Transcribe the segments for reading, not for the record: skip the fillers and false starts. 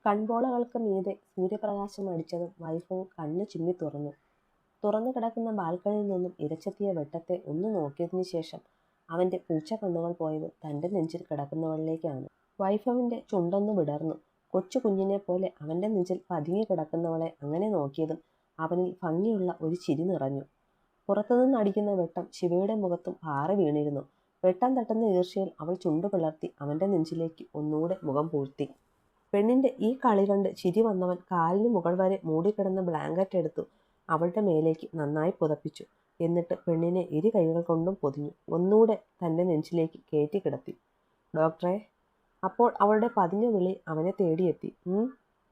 കൺപോളകൾക്ക് മീതെ സൂര്യപ്രകാശം അടിച്ചതും വൈഭവ് കണ്ണ് ചിമ്മി തുറന്നു. തുറന്നു കിടക്കുന്ന ബാൽക്കണിയിൽ നിന്നും ഇരച്ചെത്തിയ വെട്ടത്തെ ഒന്ന് നോക്കിയതിനു ശേഷം അവന്റെ പൂച്ചക്കണ്ണുകൾ പോയത് തന്റെ നെഞ്ചിൽ കിടക്കുന്നവളിലേക്കാണ്. വൈഭവിന്റെ ചുണ്ടൊന്നു വിടർന്നു. കൊച്ചു കുഞ്ഞിനെ പോലെ അവന്റെ നെഞ്ചിൽ പതുങ്ങി കിടക്കുന്നവളെ അങ്ങനെ നോക്കിയതും അവനിൽ ഭംഗിയുള്ള ഒരു ചിരി നിറഞ്ഞു. പുറത്തുനിന്ന് അടിക്കുന്ന വെട്ടം ശിവയുടെ മുഖത്തും പാറി വീണിരുന്നു. വെട്ടം തട്ടുന്ന ഈർഷ്യയിൽ അവൾ ചുണ്ടു പിളർത്തി അവന്റെ നെഞ്ചിലേക്ക് ഒന്നുകൂടെ മുഖം പൂഴ്ത്തി. പെണ്ണിന്റെ ഈ കളി കണ്ട് ചിരി വന്നവൻ കാലിന് മുകൾ വരെ മൂടിക്കിടന്ന ബ്ലാങ്കറ്റ് എടുത്തു അവളുടെ മേലേക്ക് നന്നായി പുതപ്പിച്ചു. എന്നിട്ട് പെണ്ണിനെ ഇരു കൈകൾ കൊണ്ടും പൊതിഞ്ഞു ഒന്നുകൂടെ തന്റെ നെഞ്ചിലേക്ക് കയറ്റി കിടത്തി. ഡോക്ടറെ. അപ്പോൾ അവളുടെ പതിഞ്ഞ വിളി അവനെ തേടിയെത്തി.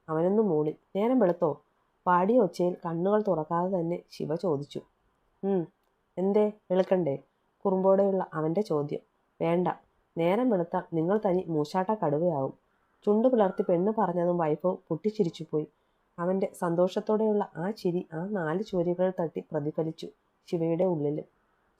അവനൊന്ന് മൂളി. നേരം വെളുത്തോ? പാടിയ ഒച്ചയിൽ കണ്ണുകൾ തുറക്കാതെ തന്നെ ശിവ ചോദിച്ചു. എന്തേ വെളുക്കണ്ടേ? കുറുമ്പോടെയുള്ള അവന്റെ ചോദ്യം. വേണ്ട, നേരം വെളുത്താൽ നിങ്ങൾ തനി മൂശാട്ട കടുവയാവും. ചുണ്ടു പിളർത്തി പെണ്ണ് പറഞ്ഞതും വൈഭവ് പൊട്ടിച്ചിരിച്ചുപോയി. അവന്റെ സന്തോഷത്തോടെയുള്ള ആ ചിരി ആ 4 ചുവരുകളിൽ തട്ടി പ്രതിഫലിച്ചു ശിവയുടെ ഉള്ളിൽ.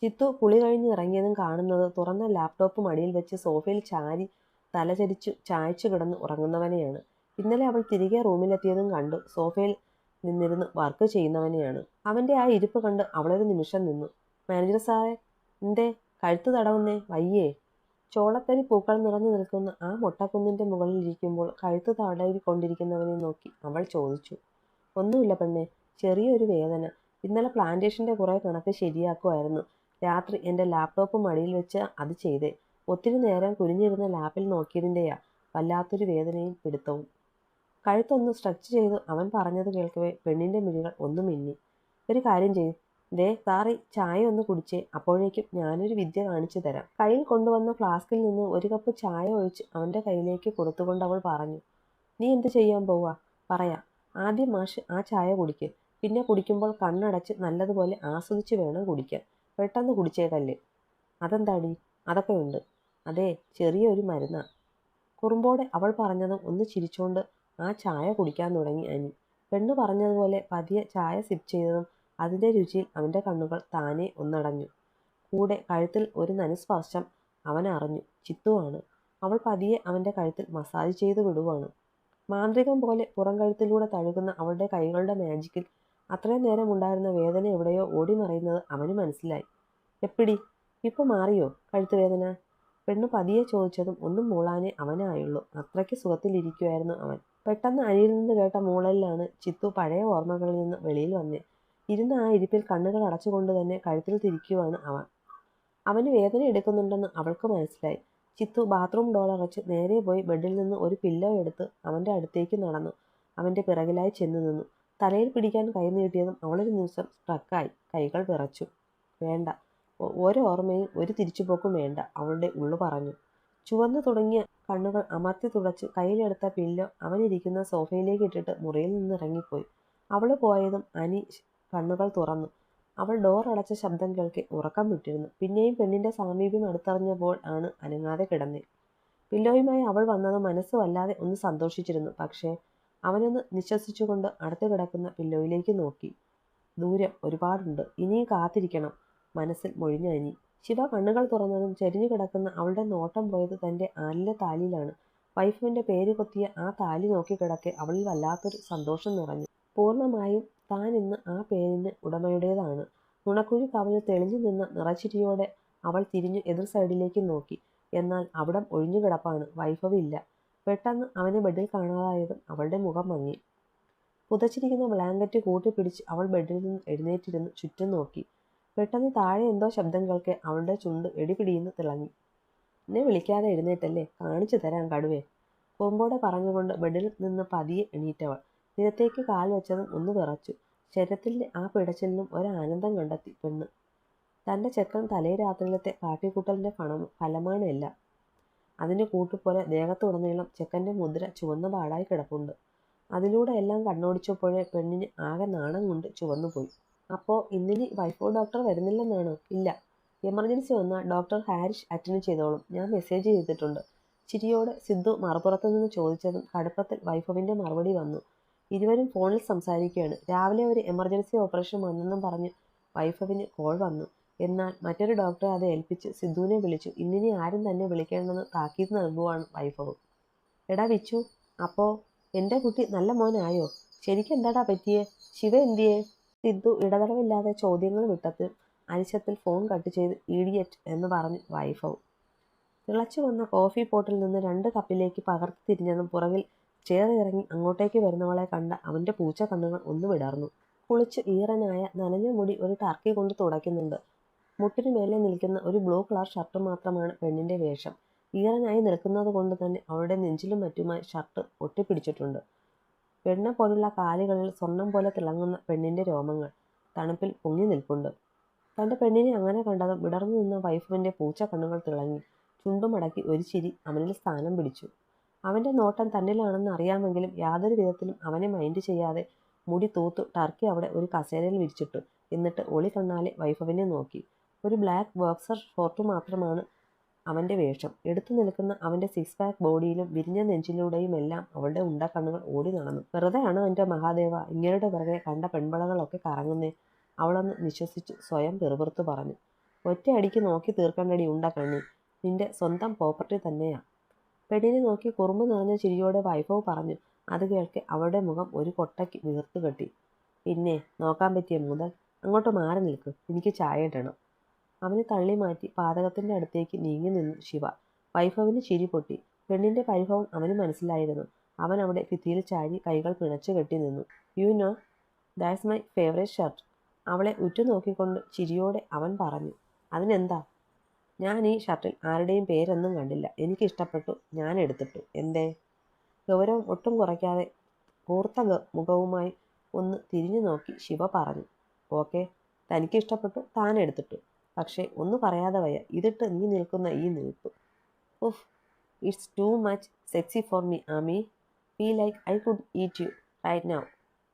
ചിത്തു കുളി കഴിഞ്ഞ് ഇറങ്ങിയതും കാണുന്നത് തുറന്ന ലാപ്ടോപ്പ് മടിയിൽ വെച്ച് സോഫയിൽ ചാരി തലചരിച്ചു ചായച്ചു കിടന്ന് ഉറങ്ങുന്നവനെയാണ്. ഇന്നലെ അവൾ തിരികെ റൂമിലെത്തിയതും കണ്ടു സോഫയിൽ നിന്നിരുന്ന് വർക്ക് ചെയ്യുന്നവനെയാണ്. അവന്റെ ആ ഇരിപ്പ് കണ്ട് അവളൊരു നിമിഷം നിന്നു. മാനേജർ സാറേ, എന്തേ കഴുത്ത് തടവുന്നേ? വയ്യേ? ചോളത്തരി പൂക്കൾ നിറഞ്ഞു നിൽക്കുന്ന ആ മൊട്ടക്കുന്നിന്റെ മുകളിൽ ഇരിക്കുമ്പോൾ കഴുത്ത് തടവിക്കൊണ്ടിരിക്കുന്നവനെ നോക്കി അവൾ ചോദിച്ചു. ഒന്നുമില്ല പെണ്ണെ, ചെറിയൊരു വേദന. ഇന്നലെ പ്ലാന്റേഷന്റെ കുറെ കണക്ക് ശരിയാക്കുമായിരുന്നു. രാത്രി എൻ്റെ ലാപ്ടോപ്പ് മടിയിൽ വെച്ച് അത് ചെയ്തേ. ഒത്തിരി നേരം കുനിഞ്ഞിരുന്ന ലാപ്പിൽ നോക്കിയതിൻ്റെയാ വല്ലാത്തൊരു വേദനയും പിടുത്തവും. കഴുത്തൊന്ന് സ്ട്രെച്ച് ചെയ്ത് അവൻ പറഞ്ഞത് കേൾക്കവേ പെണ്ണിന്റെ മിഴികൾ ഒന്ന് മിന്നി. ഒരു കാര്യം ചെയ്ത് ദേ സാറി ചായ ഒന്ന് കുടിച്ചേ, അപ്പോഴേക്കും ഞാനൊരു വിദ്യ കാണിച്ചു തരാം. കയ്യിൽ കൊണ്ടുവന്ന ഫ്ലാസ്കിൽ നിന്ന് ഒരു കപ്പ് ചായ ഒഴിച്ച് അവന്റെ കയ്യിലേക്ക് കൊടുത്തുകൊണ്ട് അവൾ പറഞ്ഞു. നീ എന്ത് ചെയ്യാൻ പോവാ? പറയാം. ആദ്യം മാഷ് ആ ചായ കുടിക്ക്. പിന്നെ കുടിക്കുമ്പോൾ കണ്ണടച്ച് നല്ലതുപോലെ ആസ്വദിച്ച് വേണം കുടിക്കാൻ. പെട്ടെന്ന് കുടിച്ചേക്കല്ലേ. അതെന്താടി? അതൊക്കെ ഉണ്ട്. അതെ, ചെറിയൊരു മരുന്നാ. കുറുമ്പോടെ അവൾ പറഞ്ഞതും ഒന്ന് ചിരിച്ചോണ്ട് ആ ചായ കുടിക്കാൻ തുടങ്ങി അനി. പെണ്ണ് പറഞ്ഞതുപോലെ പതിയെ ചായ സിപ്പ് ചെയ്തതും അതിന്റെ രുചിയിൽ അവന്റെ കണ്ണുകൾ താനെ ഒന്നടഞ്ഞു. കൂടെ കഴുത്തിൽ ഒരു നനുസ്പർശം അവൻ അറിഞ്ഞു. ചിത്തുവാണ്. അവൾ പതിയെ അവന്റെ കഴുത്തിൽ മസാജ് ചെയ്തു വിടുവാണ്. മാന്ത്രികം പോലെ പുറം കഴുത്തിലൂടെ തഴുകുന്ന അവളുടെ കൈകളുടെ മാജിക്കിൽ അത്രയും നേരം ഉണ്ടായിരുന്ന വേദന എവിടെയോ ഓടി മറയുന്നത് അവന് മനസ്സിലായി. എപ്പിടി, ഇപ്പൊ മാറിയോ കഴുത്ത് വേദന? പെണ്ണ് പതിയെ ചോദിച്ചതും ഒന്നും മൂളാനേ അവനായുള്ളൂ. അത്രയ്ക്ക് സുഖത്തിലിരിക്കുമായിരുന്നു അവൻ. പെട്ടെന്ന് അനിയിൽ നിന്ന് കേട്ട മൂളലിലാണ് ചിത്തു പഴയ ഓർമ്മകളിൽ നിന്ന് വെളിയിൽ വന്നേ. ഇരുന്ന ആ ഇരിപ്പിൽ കണ്ണുകൾ അടച്ചുകൊണ്ട് തന്നെ കഴുത്തിൽ തിരിക്കുവാണ് അവൻ. അവന് വേദന എടുക്കുന്നുണ്ടെന്ന് അവൾക്ക് മനസ്സിലായി. ചിത്തു ബാത്റൂം ഡോർ അടച്ച് നേരെ പോയി ബെഡിൽ നിന്ന് ഒരു പില്ലോ എടുത്ത് അവന്റെ അടുത്തേക്ക് നടന്നു. അവന്റെ പിറകിലായി ചെന്നു നിന്നു. തലയിൽ പിടിക്കാൻ കൈ നീട്ടിയതും അവളൊരു നിമിഷം സ്ട്രക്കായി. കൈകൾ വിറച്ചു. വേണ്ട, ഓരോർമ്മയും ഒരു തിരിച്ചുപോക്കും വേണ്ട, അവളുടെ ഉള്ളു പറഞ്ഞു. ചുവന്നു തുടങ്ങിയ കണ്ണുകൾ അമർത്തി തുടച്ച് കയ്യിലെടുത്ത പില്ലോ അവനിരിക്കുന്ന സോഫയിലേക്ക് ഇട്ടിട്ട് മുറിയിൽ നിന്ന് ഇറങ്ങിപ്പോയി. അവള് പോയതും അനി കണ്ണുകൾ തുറന്നു. അവൾ ഡോർ അടച്ച ശബ്ദം കേൾക്കെ ഉറക്കം വിട്ടിരുന്നു. പിന്നെയും പെണ്ണിന്റെ സാമീപ്യം അടുത്തറിഞ്ഞപ്പോൾ ആണ് അനങ്ങാതെ കിടന്നേ. പില്ലോയുമായി അവൾ വന്നത് മനസ്സ് വല്ലാതെ ഒന്ന് സന്തോഷിച്ചിരുന്നു. പക്ഷേ അവനൊന്ന് നിശ്വസിച്ചുകൊണ്ട് അടുത്ത് കിടക്കുന്ന പില്ലോയിലേക്ക് നോക്കി. ദൂരം ഒരുപാടുണ്ട്, ഇനിയും കാത്തിരിക്കണം, മനസ്സിൽ മൊഴിഞ്ഞ അനി. ശിവ കണ്ണുകൾ തുറന്നതും ചെരിഞ്ഞു കിടക്കുന്ന അവളുടെ നോട്ടം പോയത് തന്റെ ആലിലെ താലിയിലാണ്. വൈഫിന്റെ പേര് കൊത്തിയ ആ താലി നോക്കിക്കിടക്കെ അവളിൽ വല്ലാത്തൊരു സന്തോഷം നിറഞ്ഞു. പൂർണ്ണമായും താൻ ഇന്ന് ആ പേരിന് ഉടമയുടേതാണ്. നുണക്കുഴി കവലിൽ തെളിഞ്ഞു നിന്ന നിറച്ചിരിയോടെ അവൾ തിരിഞ്ഞു എതിർ സൈഡിലേക്ക് നോക്കി. എന്നാൽ അവിടം ഒഴിഞ്ഞുകിടപ്പാണ്. വൈഭവ് ഇല്ല. പെട്ടെന്ന് അവനെ ബെഡിൽ കാണാതായതും അവളുടെ മുഖം മങ്ങി. പുതച്ചിരിക്കുന്ന ബ്ലാങ്കറ്റ് കൂട്ടിപ്പിടിച്ച് അവൾ ബെഡിൽ നിന്ന് എഴുന്നേറ്റിരുന്ന് ചുറ്റും നോക്കി. പെട്ടെന്ന് താഴെ എന്തോ ശബ്ദം കേൾക്കെ അവളുടെ ചുണ്ട് എടിപിടിയെന്ന് തിളങ്ങി. എന്നെ വിളിക്കാതെ എഴുന്നേറ്റല്ലേ, കാണിച്ചു തരാം കടുവേ, കുറുമ്പോടെ പറഞ്ഞുകൊണ്ട് ബെഡിൽ നിന്ന് പതിയെ എണീറ്റവൾ നിലത്തേക്ക് കാൽ വെച്ചതും ഒന്ന് വിറച്ചു. ശരീരത്തിന്റെ ആ പിടച്ചിലിനും ഒരാനന്ദം കണ്ടെത്തി പെണ്ണ്. തന്റെ ചെക്കൻ തലേ രാത്രിയിലത്തെ കാട്ടിക്കൂട്ടലിന്റെ ഫലമാണ് എല്ലാം. അതിന് കൂട്ടുപോലെ ദേഹത്തുടനീളം ചെക്കന്റെ മുദ്ര ചുവന്ന പാടായി കിടപ്പുണ്ട്. അതിലൂടെ എല്ലാം കണ്ണോടിച്ചപ്പോഴേ പെണ്ണിന് ആകെ നാണം കൊണ്ട് ചുവന്നുപോയി. അപ്പോ ഇന്നിനി വൈഫോ ഡോക്ടർ വരുന്നില്ലെന്നാണോ? ഇല്ല, എമർജൻസി വന്നാൽ ഡോക്ടർ ഹാരിഷ് അറ്റൻഡ് ചെയ്തോളും, ഞാൻ മെസ്സേജ് ചെയ്തിട്ടുണ്ട്. ചിരിയോടെ സിദ്ധു മറുപുറത്തു നിന്ന് ചോദിച്ചതും കടുപ്പത്തിൽ വൈഫവിന്റെ മറുപടി വന്നു. ഇരുവരും ഫോണിൽ സംസാരിക്കുകയാണ്. രാവിലെ ഒരു എമർജൻസി ഓപ്പറേഷൻ വന്നെന്നും പറഞ്ഞ് വൈഫവിന് കോൾ വന്നു. എന്നാൽ മറ്റൊരു ഡോക്ടറെ അത് ഏൽപ്പിച്ച് സിദ്ധുവിനെ വിളിച്ചു. ഇന്നിനി ആരും തന്നെ വിളിക്കേണ്ടെന്ന് താക്കീത് നൽകുവാണ് വൈഫവ്. എടാ വിച്ചു, അപ്പോ എൻ്റെ കുട്ടി നല്ല മോനായോ? ശരിക്കും എന്താടാ പറ്റിയേ? ശിവ എന്തിയേ? സിദ്ധു ഇടതടവില്ലാതെ ചോദ്യങ്ങൾ വിട്ടത്തിൽ അനിശത്തിൽ ഫോൺ കട്ട് ചെയ്ത് ഇഡിയറ്റ് എന്ന് പറഞ്ഞു വൈഫവും. തിളച്ചു വന്ന കോഫി പോട്ടിൽ നിന്ന് 2 കപ്പിലേക്ക് പകർത്തി തിരിഞ്ഞതും പുറകിൽ സ്റ്റെയർ ഇറങ്ങി അങ്ങോട്ടേക്ക് വരുന്നവളെ കണ്ട അവൻ്റെ പൂച്ച കണ്ണുകൾ ഒന്ന് വിടർന്നു. കുളിച്ച് ഈറനായ നനഞ്ഞ മുടി ഒരു ടർക്കി കൊണ്ട് തുടയ്ക്കുന്നുണ്ട്. മുട്ടിനു മേലെ നിൽക്കുന്ന ഒരു ബ്ലൂ കളർ ഷർട്ട് മാത്രമാണ് പെണ്ണിന്റെ വേഷം. ഈറനായി നിൽക്കുന്നത് കൊണ്ട് തന്നെ അവളുടെ നെഞ്ചിലും മറ്റുമായി ഷർട്ട് ഒട്ടിപ്പിടിച്ചിട്ടുണ്ട്. വെണ്ണ പോലുള്ള കാലുകളിൽ സ്വർണം പോലെ തിളങ്ങുന്ന പെണ്ണിന്റെ രോമങ്ങൾ തണുപ്പിൽ പൊങ്ങി നിൽപ്പുണ്ട്. തന്റെ പെണ്ണിനെ അങ്ങനെ കണ്ടതും വിടർന്നു നിന്ന വൈഫിന്റെ പൂച്ച കണ്ണുകൾ തിളങ്ങി. ചുണ്ടുമടക്കി ഒരു ചിരി അവനിൽ സ്ഥാനം പിടിച്ചു. അവന്റെ നോട്ടം തന്നിലാണെന്ന് അറിയാമെങ്കിലും യാതൊരു വിധത്തിലും അവനെ മൈൻഡ് ചെയ്യാതെ മുടി തൂത്തു ടർക്കി അവിടെ ഒരു കസേരയിൽ വിരിച്ചിട്ടു. എന്നിട്ട് ഒളി കണ്ണാലെ വൈഫവിനെ നോക്കി. ഒരു ബ്ലാക്ക് ബോക്സർ ഷോർട്ട് മാത്രമാണ് അവന്റെ വേഷം. എടുത്തു നിൽക്കുന്ന അവന്റെ 6 പാക്ക് ബോഡിയിലും വിരിഞ്ഞ നെഞ്ചിലൂടെയുമെല്ലാം അവളുടെ ഉണ്ടക്കണ്ണുകൾ ഓടി നടന്നു. വെറുതെയാണ് എൻ്റെ മഹാദേവ ഇങ്ങയുടെ പിറകെ കണ്ട പെൺപിളകളൊക്കെ കറങ്ങുന്നേ. അവളൊന്ന് നിശ്വസിച്ചു സ്വയം പെറുപിറുത്തു പറഞ്ഞു. ഒറ്റയടിക്ക് നോക്കി തീർക്കണ്ടടി ഉണ്ടക്കണ്ണി, നിന്റെ സ്വന്തം പ്രോപ്പർട്ടി തന്നെയാ. പെണ്ണിനെ നോക്കി കുറുമ്പ് നിറഞ്ഞ ചിരിയോടെ വൈഭവ് പറഞ്ഞു. അത് കേൾക്കെ അവളുടെ മുഖം ഒരു കൊട്ടയ്ക്ക് വീർത്തു കെട്ടി. പിന്നെ നോക്കാൻ പറ്റിയ മുതൽ, അങ്ങോട്ട് മാറി നിൽക്ക്, എനിക്ക് ചായ ഇടണം. അവനെ തള്ളി മാറ്റി പാതകത്തിന്റെ അടുത്തേക്ക് നീങ്ങി നിന്നു ശിവ. വൈഭവിന് ചിരി പൊട്ടി. പെണ്ണിന്റെ പരിഭവം അവന് മനസ്സിലായിരുന്നു. അവൻ അവിടെ ഭിത്തിയിൽ ചാരി കൈകൾ പിണച്ചു കെട്ടി നിന്നു. You know that's my favourite shirt. അവളെ ഉറ്റുനോക്കിക്കൊണ്ട് ചിരിയോടെ അവൻ പറഞ്ഞു. അതിനെന്താ? ഞാൻ ഈ ഷർട്ടിൽ ആരുടെയും പേരൊന്നും കണ്ടില്ല. എനിക്കിഷ്ടപ്പെട്ടു, ഞാൻ എടുത്തിട്ടു. എന്തേ? ഗൗരവം ഒട്ടും കുറയ്ക്കാതെ കൂർത്ത മുഖവുമായി ഒന്ന് തിരിഞ്ഞു നോക്കി ശിവ പറഞ്ഞു. ഓക്കെ, തനിക്കിഷ്ടപ്പെട്ടു, താൻ എടുത്തിട്ടു. പക്ഷേ ഒന്ന് പറയാതെ വയ്യ, ഇതിട്ട് നീ നിൽക്കുന്ന ഈ നിൽപ്പ്. ഉഫ്, it's too much sexy for me Aami. Feel like I could eat you right now.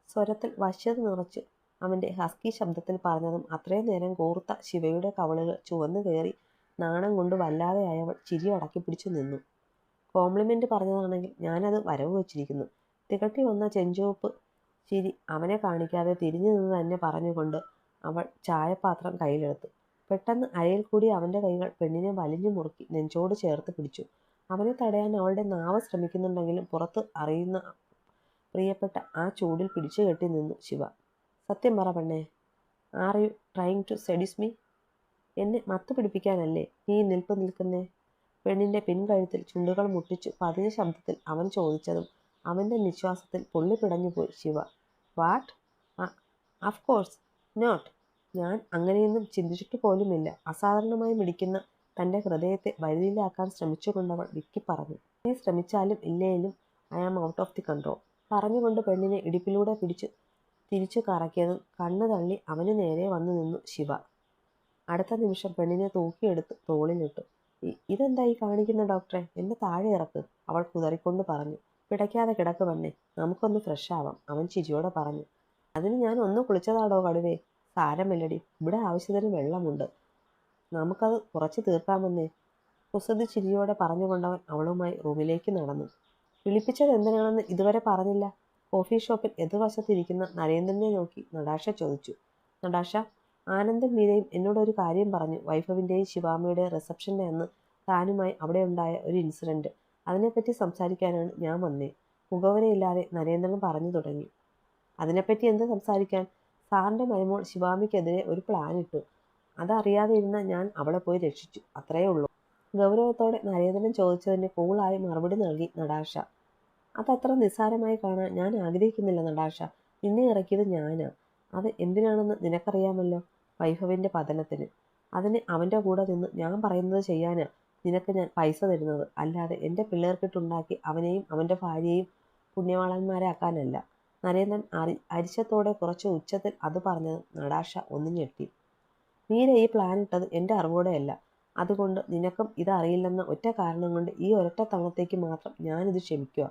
സ്വരത്തിൽ വശ്യത നിറച്ച് അവൻ്റെ ഹസ്കി ശബ്ദത്തിൽ പറഞ്ഞതും അത്രയും നേരം കൂർത്ത ശിവയുടെ കവളുകൾ ചുവന്നു കയറി നാണം കൊണ്ട് വല്ലാതെ അയവൾ ചിരി അടക്കി പിടിച്ചു നിന്നു. കോംപ്ലിമെൻ്റ് പറഞ്ഞതാണെങ്കിൽ ഞാനത് വരവ് വച്ചിരിക്കുന്നു. തികട്ടി വന്ന ചെഞ്ചുവപ്പ് ചിരി അവനെ കാണിക്കാതെ തിരിഞ്ഞു നിന്ന് തന്നെ പറഞ്ഞുകൊണ്ട് അവൾ ചായപാത്രം കയ്യിലെടുത്തു. പെട്ടെന്ന് അരയിൽ കൂടി അവൻ്റെ കൈകൾ പെണ്ണിനെ വലിഞ്ഞു മുറുക്കി നെഞ്ചോട് ചേർത്ത് പിടിച്ചു. അവനെ തടയാൻ അവളുടെ നാവ് ശ്രമിക്കുന്നുണ്ടെങ്കിലും പുറത്ത് അറിയുന്ന പ്രിയപ്പെട്ട ആ ചൂടിൽ പിടിച്ചു കെട്ടി നിന്നു ശിവ. സത്യം പറ പെണ്ണേ, are you trying to seduce me? എന്നെ മത്ത് പിടിപ്പിക്കാനല്ലേ നീ നിൽപ്പ് നിൽക്കുന്നേ? പെണ്ണിൻ്റെ പിൻകഴുത്തിൽ ചുണ്ടുകൾ മുട്ടിച്ചു പതിഞ്ഞ ശബ്ദത്തിൽ അവൻ ചോദിച്ചതും അവൻ്റെ നിശ്വാസത്തിൽ പൊള്ളിപ്പിടഞ്ഞുപോയി Shiva. What? Of course not. ഞാൻ അങ്ങനെയൊന്നും ചിന്തിച്ചിട്ട് പോലുമില്ല. അസാധാരണമായി മിടിക്കുന്ന തൻ്റെ ഹൃദയത്തെ വരിയിലാക്കാൻ ശ്രമിച്ചുകൊണ്ടവൾ വിക്കി പറഞ്ഞു. നീ ശ്രമിച്ചാലും ഇല്ലേലും I am out of the control. പറഞ്ഞുകൊണ്ട് പെണ്ണിനെ ഇടുപ്പിലൂടെ പിടിച്ചു തിരിച്ചു കറക്കിയതും കണ്ണു തള്ളി അവന് നേരെ വന്നു നിന്നു ശിവ. അടുത്ത നിമിഷം പെണ്ണിനെ തൂക്കിയെടുത്ത് തോളിലിട്ടു. ഇതെന്താ ഈ കാണിക്കുന്ന ഡോക്ടറെ? എന്നെ താഴെ ഇറക്ക്, അവൾ കുതറിക്കൊണ്ട് പറഞ്ഞു. പിടയ്ക്കാതെ കിടക്ക് പെണ്ണേ, നമുക്കൊന്ന് ഫ്രഷ് ആവാം, അവൻ ചിരിയോടെ പറഞ്ഞു. അതിന് ഞാൻ ഒന്ന് കുളിച്ചതാടോ കടുവേ. സാരമില്ലടി, ഇവിടെ ആവശ്യത്തിന് വെള്ളമുണ്ട്, നമുക്കത് കുറച്ച് തീർക്കാമെന്നേ. കുസൃതി ചിരിയോടെ പറഞ്ഞുകൊണ്ടവൻ അവളുമായി റൂമിലേക്ക് നടന്നു. വിളിപ്പിച്ചത് എന്തിനാണെന്ന് ഇതുവരെ പറഞ്ഞില്ല. കോഫി ഷോപ്പിൽ എതിർവശത്തിരിക്കുന്ന നരേന്ദ്രനെ നോക്കി നടാഷ ചോദിച്ചു. നടാഷ, ആനന്ദും മീരയും എന്നോടൊരു കാര്യം പറഞ്ഞു. വൈഭവിൻ്റെയും ശിവാമ്മയുടെയും റിസപ്ഷൻ്റെ അന്ന് താനുമായി അവിടെ ഉണ്ടായ ഒരു ഇൻസിഡൻറ്റ്. അതിനെപ്പറ്റി സംസാരിക്കാനാണ് ഞാൻ വന്നേ. മുഖവരയില്ലാതെ നരേന്ദ്രൻ പറഞ്ഞു തുടങ്ങി. അതിനെപ്പറ്റി എന്ത് സംസാരിക്കാൻ? സാറിൻ്റെ മരുമോൾ ശിവാമ്മയ്ക്കെതിരെ ഒരു പ്ലാൻ ഇട്ടു. അതറിയാതെ ഇരുന്ന ഞാൻ അവളെ പോയി രക്ഷിച്ചു, അത്രയേ ഉള്ളൂ. ഗൗരവത്തോടെ നരേന്ദ്രൻ ചോദിച്ചതിന് കൂളായി മറുപടി നൽകി നടാഷ. അതത്ര നിസ്സാരമായി കാണാൻ ഞാൻ ആഗ്രഹിക്കുന്നില്ല നടാഷ. നിന്നെ ഇറക്കിയത് ഞാനാ. അത് എന്തിനാണെന്ന് നിനക്കറിയാമല്ലോ. വൈഭവിൻ്റെ പതനത്തിന്. അതിന് അവൻ്റെ കൂടെ നിന്ന് ഞാൻ പറയുന്നത് ചെയ്യാനാ നിനക്ക് ഞാൻ പൈസ തരുന്നത്. അല്ലാതെ എൻ്റെ പിള്ളേർക്കിട്ടുണ്ടാക്കി അവനെയും അവൻ്റെ ഭാര്യയെയും പുണ്യവാളന്മാരാക്കാനല്ല. നരേന്ദ്രൻ അരിശത്തോടെ കുറച്ച് ഉച്ചത്തിൽ അത് പറഞ്ഞത് നടാഷ ഒന്ന് ഞെട്ടി. മീര ഈ പ്ലാൻ ഇട്ടത് എൻ്റെ അറിവോടെയല്ല. അതുകൊണ്ട് നിനക്കും ഇതറിയില്ലെന്ന ഒറ്റ കാരണം കൊണ്ട് ഈ ഒരൊറ്റ തവണത്തേക്ക് മാത്രം ഞാനിത് ക്ഷമിക്കുക.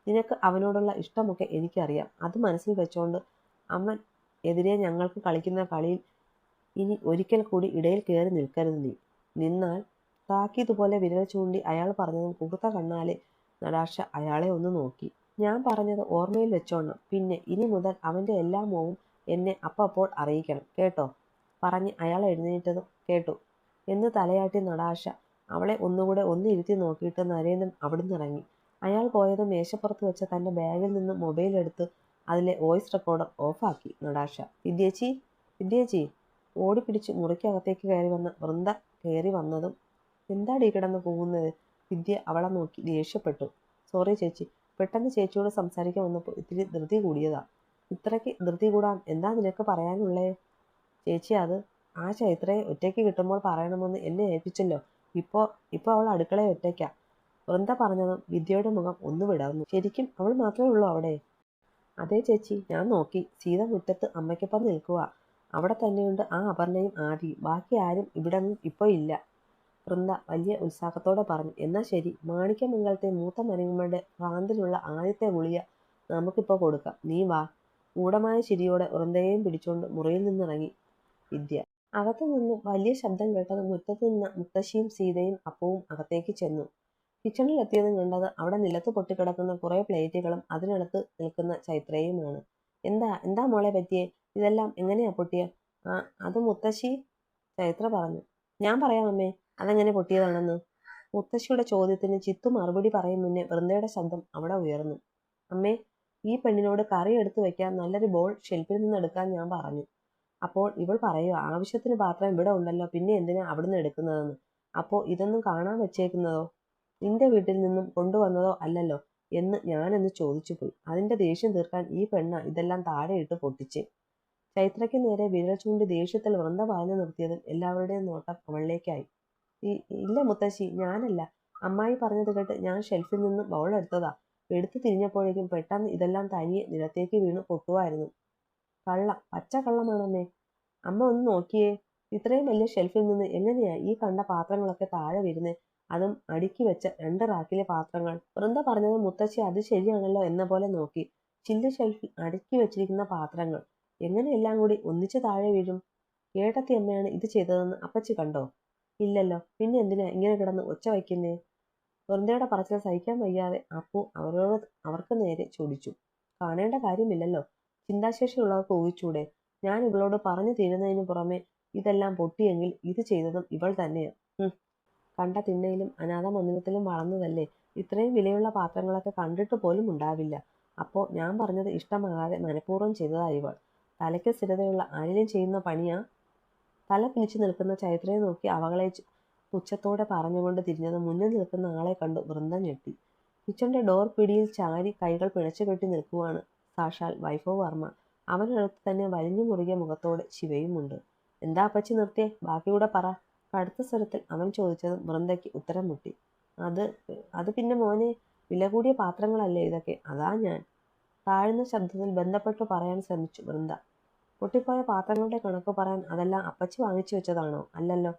നിനക്ക് അവനോടുള്ള ഇഷ്ടമൊക്കെ എനിക്കറിയാം. അത് മനസ്സിൽ വെച്ചോണ്ട് അവൻ എതിരെ ഞങ്ങൾക്ക് കളിക്കുന്ന കളിയിൽ ഇനി ഒരിക്കൽ കൂടി ഇടയിൽ കയറി നിൽക്കരുത് നീ. നിന്നാൽ താക്കീതുപോലെ വിരൽ ചൂണ്ടി അയാൾ പറഞ്ഞതും കൂർത്ത കണ്ണാലെ നടാഷ അയാളെ ഒന്ന് നോക്കി. ഞാൻ പറഞ്ഞത് ഓർമ്മയിൽ വെച്ചോണം. പിന്നെ ഇനി മുതൽ അവൻ്റെ എല്ലാ മോവും എന്നെ അപ്പോൾ അറിയിക്കണം, കേട്ടോ? പറഞ്ഞ് അയാൾ എഴുന്നേറ്റതും കേട്ടു എന്ന് തലയാട്ടി നടാഷ അവളെ ഒന്നുകൂടെ ഒന്ന് ഇരുത്തി നോക്കിയിട്ട് നരേന്ദ്രൻ അവിടുന്ന് ഇറങ്ങി. അയാൾ പോയത് മേശപ്പുറത്ത് വെച്ച തൻ്റെ ബാഗിൽ നിന്ന് മൊബൈൽ എടുത്ത് അതിലെ വോയിസ് റെക്കോർഡർ ഓഫാക്കി നടാഷ. വിദ്യേച്ചി, വിദ്യേച്ചി! ഓടിപ്പിടിച്ച് മുറിക്കകത്തേക്ക് കയറി വന്ന വൃന്ദ കയറി വന്നതും എന്താടീ കിടന്ന് പോകുന്നത്? വിദ്യ അവളെ നോക്കി ദേഷ്യപ്പെട്ടു. സോറി ചേച്ചി, പെട്ടെന്ന് ചേച്ചിയോട് സംസാരിക്കാൻ വന്നപ്പോൾ ഇത്തിരി ധൃതി കൂടിയതാ. ഇത്രയ്ക്ക് ധൃതി കൂടാൻ എന്താ നിനക്ക് പറയാനുള്ളേ? ചേച്ചി, അത് ആ ചൈത്രയെ ഒറ്റയ്ക്ക് കിട്ടുമ്പോൾ പറയണമെന്ന് എന്നെ ഏൽപ്പിച്ചല്ലോ. ഇപ്പോ അവൾ അടുക്കളയെ ഒറ്റയ്ക്കാ. വൃന്ദ പറഞ്ഞതും വിദ്യയുടെ മുഖം ഒന്ന് വിടർന്നു. ശരിക്കും അവൾ മാത്രമേ ഉള്ളൂ അവിടെ? അതെ ചേച്ചി, ഞാൻ നോക്കി. സീത മുറ്റത്ത് അമ്മയ്ക്കൊപ്പം നിൽക്കുക. അവിടെ തന്നെയുണ്ട് ആ അപർണയും ആദിയും. ബാക്കി ആരും ഇവിടെ ഇപ്പോൾ ഇല്ല. വൃന്ദ വലിയ ഉത്സാഹത്തോടെ പറഞ്ഞു. എന്നാ ശരി, മാണിക്യമംഗലത്തെ മൂത്ത മരുമകളുടെ ഭ്രാന്തിനുള്ള ആദ്യത്തെ ഗുളിക നമുക്കിപ്പോൾ കൊടുക്കാം. നീ വാ. ഗൂഢമായ ചിരിയോടെ വൃന്ദയെയും പിടിച്ചുകൊണ്ട് മുറിയിൽ നിന്നിറങ്ങി വിദ്യ. അകത്തു നിന്നും വലിയ ശബ്ദം കേട്ടത് മുറ്റത്ത് നിന്ന മുത്തശ്ശിയും സീതയും അപ്പവും അകത്തേക്ക് ചെന്നു. കിച്ചണിൽ എത്തിയതും കണ്ടത് അവിടെ നിലത്ത് പൊട്ടിക്കിടക്കുന്ന കുറേ പ്ലേറ്റുകളും അതിനടുത്ത് നിൽക്കുന്ന ചൈത്രയുമാണ്. എന്താ മോളെ പറ്റിയേ? ഇതെല്ലാം എങ്ങനെയാ പൊട്ടിയ? അത് മുത്തശ്ശി, ചൈത്ര പറഞ്ഞു. ഞാൻ പറയാം അമ്മേ, അതെങ്ങനെ പൊട്ടിയതാണെന്ന്. മുത്തശ്ശിയുടെ ചോദ്യത്തിന് ചിത്തു മറുപടി പറയും മുന്നേ വൃന്ദയുടെ ശബ്ദം അവിടെ ഉയർന്നു. അമ്മേ, ഈ പെണ്ണിനോട് കറി എടുത്തു വെക്കാൻ നല്ലൊരു ബോൾ ഷെൽഫിൽ നിന്ന് എടുക്കാൻ ഞാൻ പറഞ്ഞു. അപ്പോൾ ഇവൾ പറയുക, ആവശ്യത്തിന് പാത്രം ഇവിടെ ഉണ്ടല്ലോ, പിന്നെ എന്തിനാ അവിടുന്ന് എടുക്കുന്നതെന്ന്. അപ്പോൾ ഇതൊന്നും കാണാൻ വെച്ചേക്കുന്നതോ നിന്റെ വീട്ടിൽ നിന്നും കൊണ്ടുവന്നതോ അല്ലല്ലോ എന്ന് ഞാനെന്ന് ചോദിച്ചു പോയി. അതിന്റെ ദേഷ്യം തീർക്കാൻ ഈ പെണ്ണ ഇതെല്ലാം താഴെയിട്ട് പൊട്ടിച്ച്. ചൈത്രയ്ക്ക് നേരെ വിരൽ ചൂണ്ടി ദേഷ്യത്തിൽ വൃന്ദ പറഞ്ഞു നിർത്തിയതും എല്ലാവരുടെയും നോട്ടം അവളിലേക്കായി. ഇല്ല മുത്തശ്ശി, ഞാനല്ല. അമ്മായി പറഞ്ഞത് കേട്ട് ഞാൻ ഷെൽഫിൽ നിന്ന് ബൗൾ എടുത്തതാ. എടുത്തു തിരിഞ്ഞപ്പോഴേക്കും പെട്ടെന്ന് ഇതെല്ലാം തനിയെ നിലത്തേക്ക് വീണ് പൊട്ടുവായിരുന്നു. കള്ളം, പച്ച കള്ളമാണമ്മേ. അമ്മ ഒന്ന് നോക്കിയേ, ഇത്രയും വലിയ ഷെൽഫിൽ നിന്ന് എങ്ങനെയാ ഈ കണ്ട പാത്രങ്ങളൊക്കെ താഴെ വരുന്നേ? അതും അടുക്കി വെച്ച 2 റാക്കിലെ പാത്രങ്ങൾ. വൃന്ദ പറഞ്ഞത് മുത്തശ്ശി അത് ശരിയാണല്ലോ എന്ന പോലെ നോക്കി. ചില്ല് ഷെൽഫിൽ അടുക്കി വെച്ചിരിക്കുന്ന പാത്രങ്ങൾ എങ്ങനെ എല്ലാം കൂടി ഒന്നിച്ച് താഴെ വീഴും? ഏട്ടത്തി അമ്മയാണ് ഇത് ചെയ്തതെന്ന് അപ്പച്ചി കണ്ടോ? ഇല്ലല്ലോ, പിന്നെ എന്തിനാ ഇങ്ങനെ കിടന്ന് ഒച്ച വയ്ക്കുന്നേ? വൃന്ദയുടെ പറച്ചിൽ സഹിക്കാൻ വയ്യാതെ അപ്പു അവർക്ക് നേരെ ചൊടിച്ചു. കാണേണ്ട കാര്യമില്ലല്ലോ, ചിന്താശേഷിയുള്ളവർക്ക് ഊഹിച്ചൂടെ? ഞാൻ ഇവളോട് പറഞ്ഞു തീരുന്നതിന് പുറമെ ഇതെല്ലാം പൊട്ടിയെങ്കിൽ ഇത് ചെയ്തതും ഇവൾ തന്നെയാ. കണ്ട തിണ്ണയിലും അനാഥ മന്ദിരത്തിലും വളർന്നതല്ലേ, ഇത്രയും വിലയുള്ള പാത്രങ്ങളൊക്കെ കണ്ടിട്ട് പോലും ഉണ്ടാവില്ല. അപ്പോൾ ഞാൻ പറഞ്ഞത് ഇഷ്ടമാകാതെ മനഃപൂർവ്വം ചെയ്തതാ ഇവൾ. തലയ്ക്ക് സ്ഥിരതയുള്ള ആരെങ്കിലും ചെയ്യുന്ന പണിയാ? തല പിടിച്ചു നിൽക്കുന്ന ചൈത്രയെ നോക്കി അവളെ പുച്ഛത്തോടെ പറഞ്ഞുകൊണ്ട് തിരിഞ്ഞത് മുന്നിൽ നിൽക്കുന്ന ആളെ കണ്ടു വൃന്ദ ഞെട്ടി. കിച്ചന്റെ ഡോർ പിടിയിൽ ചാരി കൈകൾ പിഴച്ചു കെട്ടി നിൽക്കുവാണ് സാക്ഷാൽ വൈഭവ് വർമ്മ. അവനടുത്ത് തന്നെ വലിഞ്ഞു മുറുകിയ മുഖത്തോടെ ശിവയുമുണ്ട്. എന്താ അപ്പച്ചി നിർത്തിയേ? ബാക്കിയൂടെ പറ. കടുത്ത സ്വരത്തിൽ അവൻ ചോദിച്ചതും വൃന്ദയ്ക്ക് ഉത്തരം മുട്ടി. അത് പിന്നെ മോനെ, വില കൂടിയ പാത്രങ്ങളല്ലേ ഇതൊക്കെ, അതാ ഞാൻ. താഴ്ന്ന ശബ്ദത്തിൽ ബന്ധപ്പെട്ടു പറയാൻ ശ്രമിച്ചു വൃന്ദ. പൊട്ടിപ്പോയ പാത്രങ്ങളുടെ കണക്ക് പറയാൻ അതെല്ലാം അപ്പച്ചി വാങ്ങിച്ചു വെച്ചതാണോ? അല്ലല്ലോ.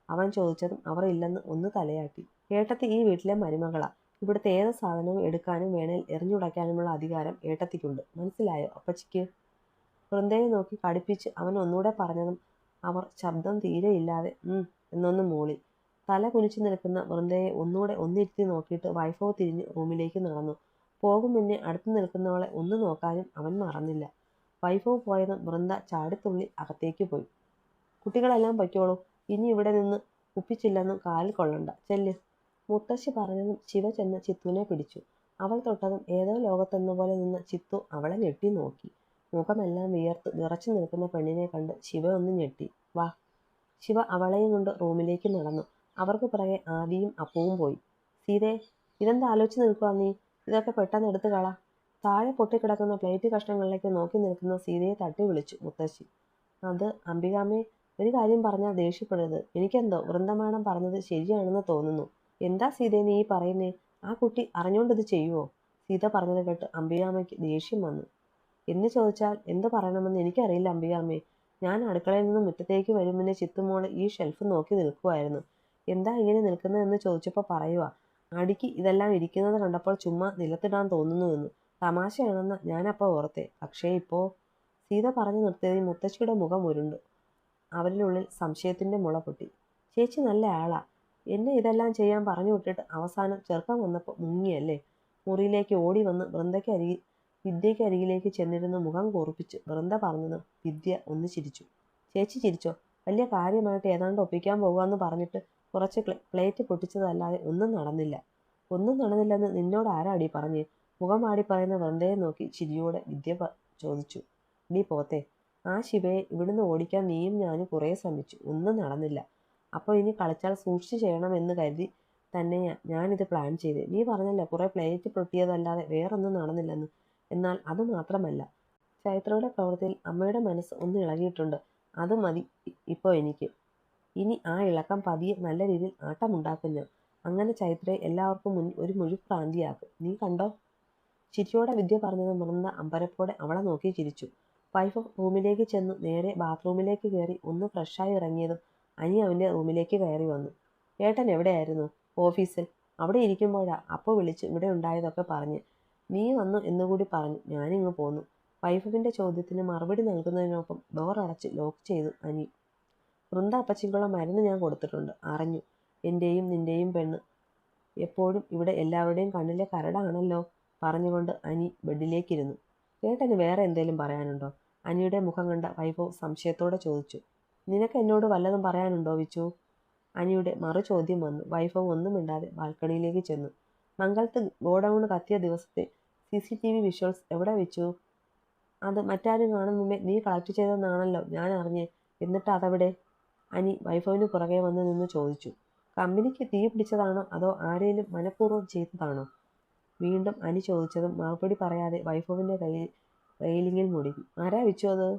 അവൻ ചോദിച്ചതും അവർ ഇല്ലെന്ന് ഒന്ന് തലയാട്ടി. ഏട്ടത്തി ഈ വീട്ടിലെ മരുമകളാ. ഇവിടുത്തെ ഏത് സാധനവും എടുക്കാനും വേണേൽ എറിഞ്ഞുടയ്ക്കാനുമുള്ള അധികാരം ഏട്ടത്തിക്കുണ്ട്. മനസ്സിലായോ അപ്പച്ചിക്ക്? വൃന്ദയെ നോക്കി കടുപ്പിച്ച് അവൻ ഒന്നുകൂടെ പറഞ്ഞതും അവർ ശബ്ദം തീരെയില്ലാതെ എന്നൊന്ന് മൂളി. തല കുനിച്ചു നിൽക്കുന്ന വൃന്ദയെ ഒന്നുകൂടെ ഒന്നിരുത്തി നോക്കിയിട്ട് വൈഭവ് തിരിഞ്ഞ് റൂമിലേക്ക് നടന്നു. പോകും മുന്നേ അടുത്ത് നിൽക്കുന്നവളെ ഒന്ന് നോക്കാനും അവൻ മറന്നില്ല. വൈഭവ് പോയതും വൃന്ദ ചാടിത്തുള്ളി അകത്തേക്ക് പോയി. കുട്ടികളെല്ലാം പൊയ്ക്കോളൂ, ഇനി ഇവിടെ നിന്ന് കുപ്പിച്ചില്ലെന്നും കാലിൽ കൊള്ളണ്ട, ചെല്ല്. മുത്തശ്ശി പറഞ്ഞതും ശിവ ചെന്ന് ചിത്തുവിനെ പിടിച്ചു. അവൾ തൊട്ടതും ഏതോ ലോകത്തെന്ന പോലെ നിന്ന ചിത്തു അവളെ ഞെട്ടി നോക്കി. മുഖമെല്ലാം വിറച്ചു നിൽക്കുന്ന പെണ്ണിനെ കണ്ട് ശിവ ഒന്ന് ഞെട്ടി. വാ. ശിവ അവളെയും കൊണ്ട് റൂമിലേക്ക് നടന്നു. അവർക്ക് പിറകെ ആദിയും അപ്പവും പോയി. സീതേ, ഇതെന്താ ആലോചിച്ച് നിൽക്കുക നീ? ഇതൊക്കെ പെട്ടെന്ന് എടുത്തു കള. താഴെ പൊട്ടിക്കിടക്കുന്ന പ്ലേറ്റ് കഷ്ണങ്ങളിലേക്ക് നോക്കി നിൽക്കുന്ന സീതയെ തട്ടി വിളിച്ചു മുത്തശ്ശി. അത് അംബികാമ്മേ, ഒരു കാര്യം പറഞ്ഞാൽ ദേഷ്യപ്പെടരുത്. എനിക്കെന്തോ വൃന്ദ മാഡം പറഞ്ഞത് ശരിയാണെന്ന് തോന്നുന്നു. എന്താ സീതേ നീ ഈ പറയുന്നേ? ആ കുട്ടി അറിഞ്ഞുകൊണ്ടിത് ചെയ്യുവോ? സീത പറഞ്ഞത് കേട്ട് അംബികാമ്മയ്ക്ക് ദേഷ്യം വന്നു. എന്ന് ചോദിച്ചാൽ എന്ത് പറയണമെന്ന് എനിക്കറിയില്ല അംബികാമ്മേ. ഞാൻ അടുക്കളയിൽ നിന്ന് മുറ്റത്തേക്ക് വരും മുന്നേ ചിത്തുമോള് ഈ ഷെൽഫ് നോക്കി നിൽക്കുമായിരുന്നു. എന്താ ഇങ്ങനെ നിൽക്കുന്നതെന്ന് ചോദിച്ചപ്പോൾ പറയുക, അടുക്കി ഇതെല്ലാം ഇരിക്കുന്നത് കണ്ടപ്പോൾ ചുമ്മാ നിലത്തിടാൻ തോന്നുന്നുവെന്ന്. തമാശയാണെന്ന് ഞാനപ്പോൾ ഓർത്തേ. പക്ഷേ ഇപ്പോൾ. സീത പറഞ്ഞു നിർത്തിയതിൽ മുത്തശ്ശിയുടെ മുഖം ഉരുണ്ടു. അവരിനുള്ളിൽ സംശയത്തിന്റെ മുള പൊട്ടി. ചേച്ചി നല്ല ആളാ. എന്നെ ഇതെല്ലാം ചെയ്യാൻ പറഞ്ഞു വിട്ടിട്ട് അവസാനം ചെറുക്കം വന്നപ്പോൾ മുങ്ങിയല്ലേ? മുറിയിലേക്ക് ഓടി വന്ന് വിദ്യയ്ക്ക് അരികിലേക്ക് ചെന്നിരുന്ന് മുഖം കൂർപ്പിച്ച് വൃന്ദ പറഞ്ഞത് വിദ്യ ഒന്ന് ചിരിച്ചു. ചേച്ചി ചിരിച്ചോ? വലിയ കാര്യമായിട്ട് ഏതാണ്ട് ഒപ്പിക്കാൻ പോകുകയെന്ന് പറഞ്ഞിട്ട് കുറച്ച് പ്ലേറ്റ് പൊട്ടിച്ചതല്ലാതെ ഒന്നും നടന്നില്ല. ഒന്നും നടന്നില്ലെന്ന് നിന്നോട് ആരാടി പറഞ്ഞ്? മുഖമാടി പറയുന്ന വൃന്ദയെ നോക്കി ചിരിയോടെ വിദ്യ ചോദിച്ചു. നീ പോത്തെ, ആ ശിവയെ ഇവിടുന്ന് ഓടിക്കാൻ നീയും ഞാനും കുറേ ശ്രമിച്ചു. ഒന്നും നടന്നില്ല. അപ്പോൾ ഇനി കളിച്ചാൽ സൂക്ഷിച്ചു ചെയ്യണമെന്ന് കരുതി തന്നെയാ ഞാനിത് പ്ലാൻ ചെയ്തേ. നീ പറഞ്ഞല്ലോ കുറേ പ്ലേറ്റ് പൊട്ടിയതല്ലാതെ വേറൊന്നും നടന്നില്ലെന്ന്. എന്നാൽ അത് മാത്രമല്ല, ചൈത്രയുടെ പ്രവൃത്തിയിൽ അമ്മയുടെ മനസ്സ് ഒന്ന് ഇളകിയിട്ടുണ്ട്. അത് മതി ഇപ്പോൾ എനിക്ക്. ഇനി ആ ഇളക്കം പതിയെ നല്ല രീതിയിൽ ആട്ടമുണ്ടാക്കും ഞാൻ. അങ്ങനെ ചൈത്രയെ എല്ലാവർക്കും മുന്നിൽ ഒരു മുഴുപ്രാന്തിയാക്കും. നീ കണ്ടോ? ചിരിയോടെ വിദ്യ പറഞ്ഞത് വൃന്ദ അമ്പരപ്പോടെ അവളെ നോക്കി ചിരിച്ചു. വൈഫ് റൂമിലേക്ക് ചെന്നു നേരെ ബാത്റൂമിലേക്ക് കയറി ഒന്ന് ഫ്രഷായി ഇറങ്ങിയതും അനി അവൻ്റെ റൂമിലേക്ക് കയറി വന്നു. ഏട്ടൻ എവിടെയായിരുന്നു? ഓഫീസിൽ. അവിടെ ഇരിക്കുമ്പോഴാ അപ്പോൾ വിളിച്ച് ഇവിടെ ഉണ്ടായതൊക്കെ പറഞ്ഞ്. നീ വന്നു എന്നുകൂടി പറഞ്ഞു ഞാനിങ്ങ് പോന്നു. വൈഫിൻ്റെ ചോദ്യത്തിന് മറുപടി നൽകുന്നതിനൊപ്പം ഡോർ അടച്ച് ലോക്ക് ചെയ്തു അനി. വൃന്ദ അപ്പച്ചിക്കുള്ള മരുന്ന് ഞാൻ കൊടുത്തിട്ടുണ്ട്. അറിഞ്ഞു. എൻ്റെയും നിൻ്റെയും പെണ്ണ് എപ്പോഴും ഇവിടെ എല്ലാവരുടെയും കണ്ണിലെ കരടാണല്ലോ. പറഞ്ഞുകൊണ്ട് അനി ബെഡിലേക്കിരുന്നു. ഏട്ടന് വേറെ എന്തേലും പറയാനുണ്ടോ? അനിയുടെ മുഖം കണ്ട വൈഭവ് സംശയത്തോടെ ചോദിച്ചു. നിനക്ക് എന്നോട് വല്ലതും പറയാനുണ്ടോ വിച്ചു? അനിയുടെ മറു ചോദ്യം വന്നു. വൈഭവ് ഒന്നും മിണ്ടാതെ ബാൽക്കണിയിലേക്ക് ചെന്നു. മംഗലത്ത് ഗോഡൌൺ കത്തിയ ദിവസത്തെ CCTV വിഷ്വൽസ് എവിടെ വെച്ചു? അത് മറ്റാരും കാണും മുമ്പേ നീ കളക്ട് ചെയ്തെന്നാണല്ലോ ഞാൻ അറിഞ്ഞേ. എന്നിട്ട് അതവിടെ? അനി വൈഭവിന് പുറകെ വന്ന് നിന്ന് ചോദിച്ചു. കമ്പനിക്ക് തീ പിടിച്ചതാണോ അതോ ആരേലും മനഃപൂർവ്വം ചെയ്തതാണോ? വീണ്ടും അനി ചോദിച്ചതും മറുപടി പറയാതെ വൈഭവിൻ്റെ കയ്യിൽ റെയിലിങ്ങിൽ മുടുങ്ങി. ആരാ വിച്ചു അത്?